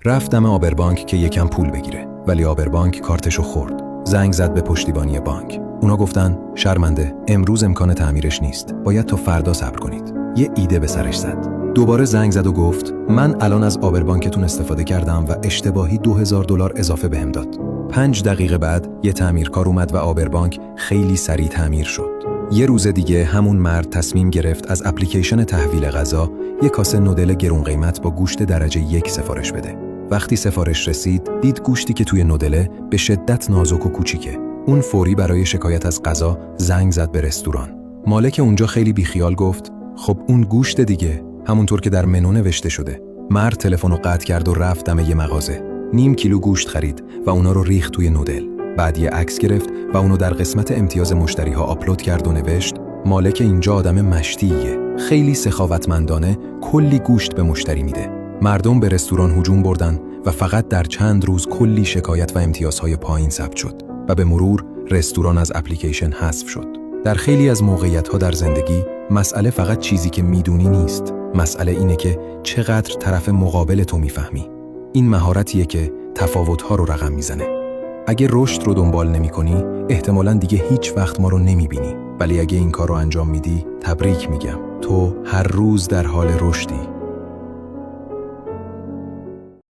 رفت دم آبربانک که یکم پول بگیره، ولی آبربانک کارتشو خورد. زنگ زد به پشتیبانی بانک. اونا گفتن شرمنده، امروز امکان تعمیرش نیست. باید تا فردا صبر کنید. یه ایده به سرش زد. دوباره زنگ زد و گفت من الان از آبربانکتون استفاده کردم و اشتباهی $2000 اضافه بهم داد. 5 دقیقه بعد یه تعمیرکار اومد و آبربانک خیلی سریع تعمیر شد. یه روز دیگه همون مرد تصمیم گرفت از اپلیکیشن تحویل غذا یه کاسه نودل گرون قیمت با گوشت درجه 1 سفارش بده. وقتی سفارش رسید، دید گوشتی که توی نودله به شدت نازک و کوچیکه. اون فوری برای شکایت از غذا زنگ زد به رستوران. مالک اونجا خیلی بیخیال گفت خب اون گوشت دیگه، همونطور که در منو نوشته شده. مرد تلفنو قطع کرد و رفت دم یه مغازه. 0.5 کیلو گوشت خرید و اونا رو ریخت توی نودل. بعد یه عکس گرفت و اونو در قسمت امتیاز مشتری‌ها آپلود کرد و نوشت مالک اینجا آدم مشتیه، خیلی سخاوتمندانه کلی گوشت به مشتری میده. مردم به رستوران هجوم بردن و فقط در چند روز کلی شکایت و امتیازهای پایین ثبت شد و به مرور رستوران از اپلیکیشن حذف شد. در خیلی از موقعیت‌ها در زندگی مسئله فقط چیزی که میدونی نیست، مسئله اینه که چقدر طرف مقابل تو میفهمی. این مهارتیه که تفاوت‌ها رو رقم میزنه. اگه رشد رو دنبال نمی‌کنی، احتمالاً دیگه هیچ وقت ما رو نمی‌بینی. ولی اگه این کار رو انجام میدی، تبریک میگم. تو هر روز در حال رشدی.